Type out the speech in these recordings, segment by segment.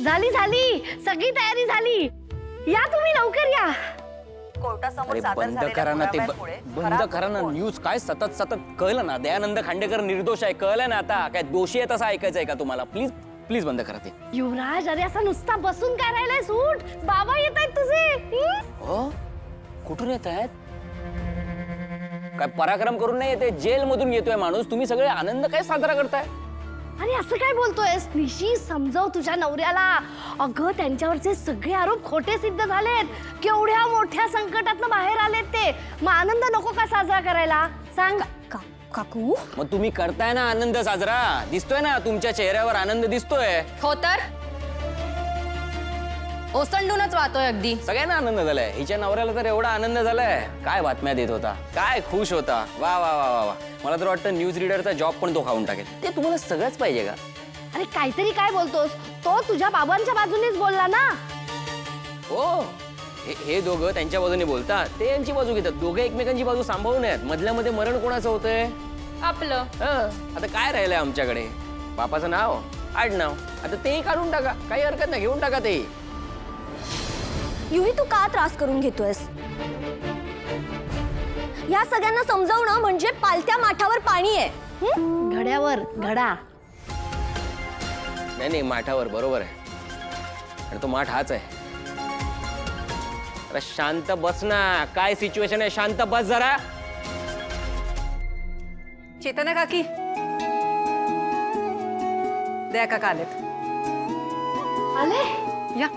झाली झाली, सगळी तयारी झाली. या तुम्ही लवकर या. अरे बंद करा ना ते, बंद करा ना न्यूज. काय सतत सतत कळलं ना, दयानंद खांडेकर निर्दोष आहे कळलं ना. आता काय दोषी आहे तसं ऐकायचं आहे का तुम्हाला? प्लीज प्लीज बंद करा ते. युवराज, अरे असा नुसता बसून काय राहिलाय? सूट, बाबा येत आहेत तुझे. हो, कुठून येत आहेत? काय पराक्रम करून नाही येते, जेल मधून येतोय माणूस. तुम्ही सगळे आनंद काय साजरा करताय? अरे असं काय बोलतोयस? निशी, समजाव तुझ्या नवऱ्याला. अगं त्यांच्यावरचे सगळे आरोप खोटे सिद्ध झालेत. केवढ्या मोठ्या संकटातनं बाहेर आलेत ते. मग आनंद नको का साजरा करायला? सांग. काकू, मग तुम्ही करताय ना आनंद साजरा. दिसतोय ना तुमच्या चेहऱ्यावर आनंद दिसतोय. हो तर ओसंडूनच वाहतोय अगदी. सगळ्यांना आनंद झालाय. हिच्या नवऱ्याला तर एवढा आनंद झालाय. काय बातम्या देत होता, काय खुश होता. वा वा वा वा वा. मला तर वाटतं न्यूज रीडरचा जॉब पण तो खाऊन टाकेल. ते तुम्हाला सगळंच पाहिजे का? अरे काहीतरी काय बोलतोस? तो तुझ्या बाबांच्या बाजूनेच बोलला ना. हो, हे दोघं त्यांच्या बाजूने बोलतात, ते यांची बाजू घेतात. दोघे एकमेकांची बाजू सांभाळून आहेत. मधल्या मध्ये मरण कोणाचं होतंय? आपलं. आता काय राहिलंय आमच्याकडे? बापाचं नाव, आडनाव. आता तेही काढून टाका, काही हरकत नाही, घेऊन टाका ते. युही, तू का त्रास करून घेतोयस? या सगळ्यांना समजावणं म्हणजे पालत्या माठावर पाणी आहे. घड्यावर घडा. नाही नाही, माठावर बरोबर आहे. आणि तो माठ हाच आहे. अरे शांत बस ना. काय सिच्युएशन आहे? शांत बस जरा. चेतना काकी, दया काका आलेत. आले? या.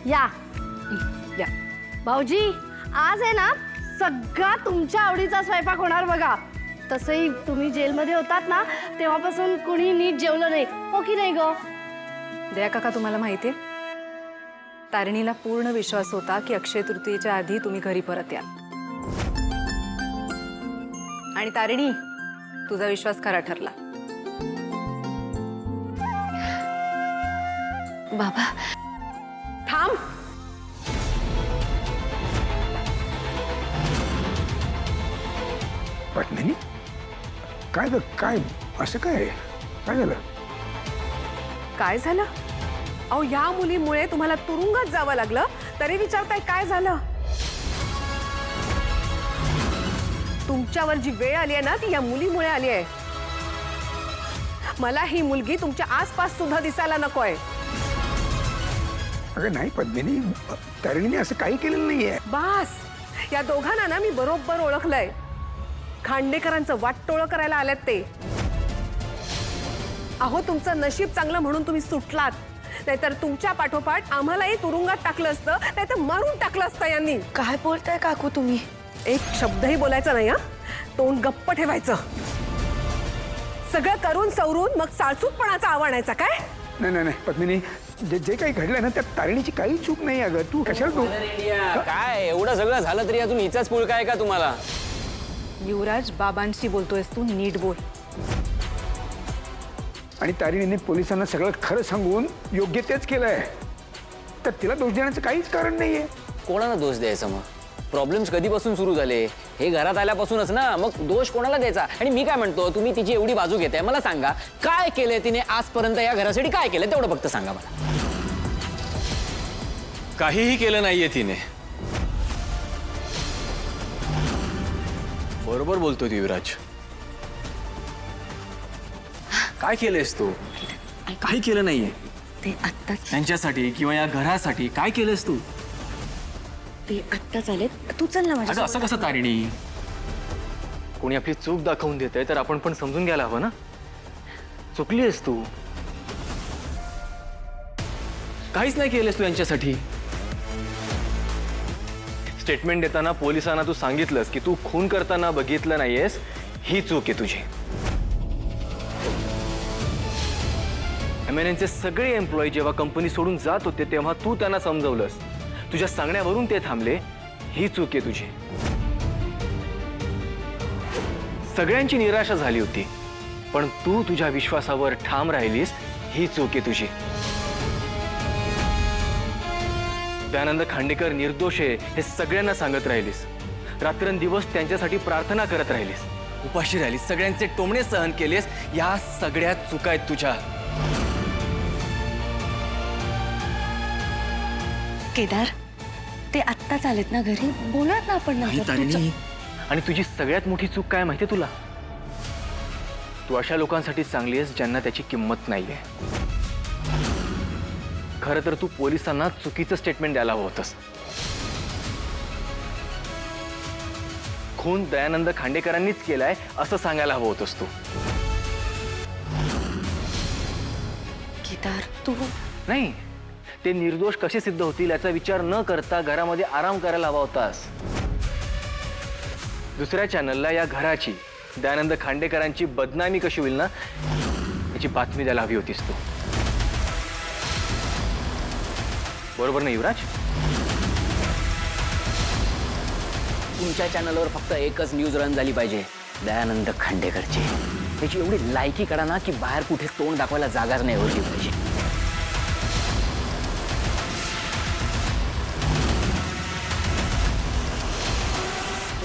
या. या. भाऊजी, आज आहे ना सगळा तुमच्या आवडीचा स्वयंपाक होणार बघा. तसंही तुम्ही जेलमध्ये होतात ना, तेव्हापासून कुणी नीट जेवलं नाही. हो की नाही ग? दया काका, तुम्हाला माहितीये, तारिणीला पूर्ण विश्वास होता की अक्षय तृतीयेच्या आधी तुम्ही घरी परत याल. आणि तारिणी, तुझा विश्वास खरा ठरला. बाबा थांब. पत्नी काय काय असं काय काय झालं? काय झालं? अहो, या मुलीमुळे तुम्हाला तुरुंगात जावं लागलं तरी विचारताय काय झालं? तुमच्यावर जी वेळ आली आहे ना, ती या मुलीमुळे आली आहे. मला ही मुलगी तुमच्या आसपास सुद्धा दिसायला नकोय. अगं नाही पद्मिनी, तारिणीने असं काही केलेलं नाहीये. बास, या दोघांना ना मी बरोबर ओळखलंय. खांडेकरांचं वाटटोळं करायला आल्यात ते. अहो, तुमचं नशीब चांगलं म्हणून तुम्ही सुटलात, नाहीतर तुमच्या पाठोपाठ आम्हालाही तुरुंगात टाकलं असतं, नाहीतर मारून टाकलं असतं यांनी. काय बोलताय काकू तुम्ही? एक शब्दही बोलायचा नाही. तोंड गप्प ठेवायचं. सगळं करून सवरून मग साळसूतपणाचा आवाणायचा काय? नाही नाही नाही पद्मिनी, जे काही घडलंय ना त्यात तारिणीची काही चूक नाही. अगं तू कशाला तू काय एवढं सगळं झालं तरी अजून हिचाच पुळका आहे का तुम्हाला? युवराज, बाबांशी बोलतोयस तू, नीट बोल. आणि तारिणीने पोलिसांना सगळं खरं सांगून योग्य तेच केलंय. तर तिला दोष देण्याचं काहीच कारण नाहीये. कोणाला दोष द्यायचा मग? प्रॉब्लेम्स कधीपासून सुरू झाले? हे घरात आल्यापासूनच ना. मग दोष कोणाला द्यायचा? आणि मी काय म्हणतो, तुम्ही तिची एवढी बाजू घेताय, मला सांगा काय केलंय तिने आजपर्यंत या घरासाठी? काय केलंय तेवढं फक्त सांगा मला. काहीही केलं नाहीये तिने. बरोबर बोलतो युवराज. काय केलंयस तू? काही केलं नाहीये ते आत्ताच त्यांच्यासाठी किंवा या घरासाठी. काय केलंयस तू? ते आत्ताच आलेत. तू चल ना अगं माझ्या. असं कसं तारिणी? कोणी आपली चूक दाखवून देतंय तर आपण पण समजून घ्यायला हवं ना. चुकलीयस तू. काहीच नाही केलंस तू यांच्यासाठी. स्टेटमेंट देताना पोलिसांना तू सांगितलंस की तू खून करताना बघितलं नाहीयेस, ही चूक आहे तुझी. MNNचे सगळे एम्प्लॉई जेव्हा कंपनी सोडून जात होते तेव्हा तू त्यांना समजवलंस. तुझ्या सांगण्यावरून ते थांबले. ही चूक आहे तुझी. सगळ्यांची निराशा झाली होती, पण तू तुझ्या विश्वासावर ठाम राहिलीस. ही चूक आहे तुझी. दयानंद खांडेकर निर्दोष आहे हे सगळ्यांना सांगत राहिलीस. रात्रंदिवस त्यांच्यासाठी प्रार्थना करत राहिलीस. उपाशी राहिलीस. सगळ्यांचे टोमणे सहन केलेस. या सगळ्या चुका आहेत तुझ्या. केदार, ते आत्ताच आलेत ना घरी, बोलूयात ना आपण नंतर. आणि तुझी सगळ्यात मोठी चूक काय माहितीये तुला? तू अशा लोकांसाठी चांगली आहेस ज्यांना त्याची किंमत नाहीये. खरं तर तू पोलिसांना चुकीचं स्टेटमेंट द्यायला हवं होतंस. खून दयानंद खांडेकरांनीच केलाय असं सांगायला हवं होतंस तू. केदार, तू नाही, ते निर्दोष कसे सिद्ध होतील याचा विचार न करता घरामध्ये आराम करायला हवा होतास. दुसऱ्या चॅनलला या घराची, दयानंद खांडेकरांची बदनामी कशी होईल ना याची बातमी द्यायला हवी होतीस तू. बरोबर ना युवराज? तुमच्या चॅनलवर फक्त एकच न्यूज रन झाली पाहिजे, दयानंद खांडेकरची. त्याची एवढी लायकी करा ना की बाहेर कुठे तोंड दाखवायला जागाच नाही उरली पाहिजे.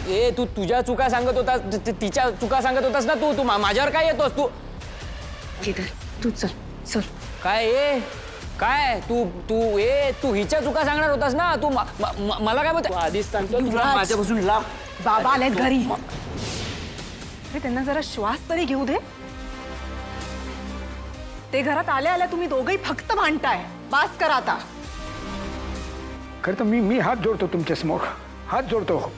ए तू तुझ्या चुका सांगत होतास, तिच्या चुका सांगत होतास ना. तू माझ्यावर काय येतोस तू? केदार, तू चल चल. काय ए काय तू तू हिच्या चुका सांगणार होतास ना. तू मला काय बोलतो? आधीच सांगतो तुला माझ्यापासून लांब. बाबा आलेत घरी. अरे त्यांना जरा श्वास तरी घेऊ दे. ते घरात आल्या आल्या तुम्ही दोघंही फक्त भांडताय. बास करा आता. खरं तर मी हात जोडतो तुमच्या समोर. हात जोडतो.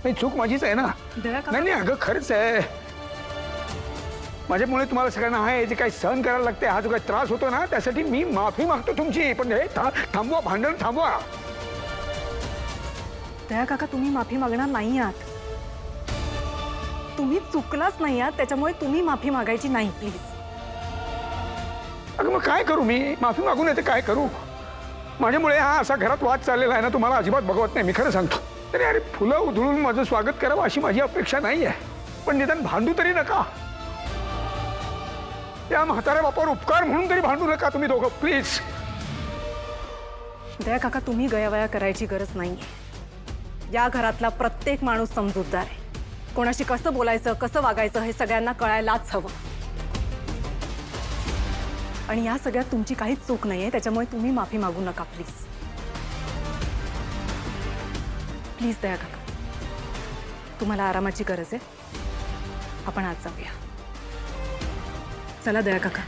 नाही, चूक माझीच आहे ना. नाही अगं खरंच आहे. माझ्यामुळे तुम्हाला सगळ्यांना आहे जे काही सहन करायला लागते, हा जो काही त्रास होतो ना, त्यासाठी मी माफी मागतो तुमची. पण हे थांबवा, भांडण थांबवा. दया काका, तुम्ही माफी मागणार नाही आहात. तुम्ही चुकलाच नाही आहात, त्याच्यामुळे तुम्ही माफी मागायची नाही प्लीज. अगं मग काय करू? मी माफी मागून येते, काय करू? माझ्यामुळे हा असा घरात वाद चाललेला आहे ना, तुम्हाला अजिबात बघवत नाही. मी खरं सांगतो. तरी अरे फुलं उधळून माझं स्वागत करावं अशी माझी अपेक्षा नाही आहे, पण निदान भांडू तरी नका. या म्हाताऱ्या बापावर उपकार म्हणून तरी भांडू नका तुम्ही दोघं प्लीज. दया काका, तुम्ही गयावया करायची गरज नाहीये. या घरातला प्रत्येक माणूस समजूतदार आहे. कोणाशी कसं बोलायचं, कसं वागायचं हे सगळ्यांना कळायलाच हवं. आणि या सगळ्यात तुमची काहीच चूक नाहीये, त्याच्यामुळे तुम्ही माफी मागू नका प्लीज. प्लीज दया काका, तुम्हाला आरामाची गरज आहे. आपण आज जाऊया. चला दया काका.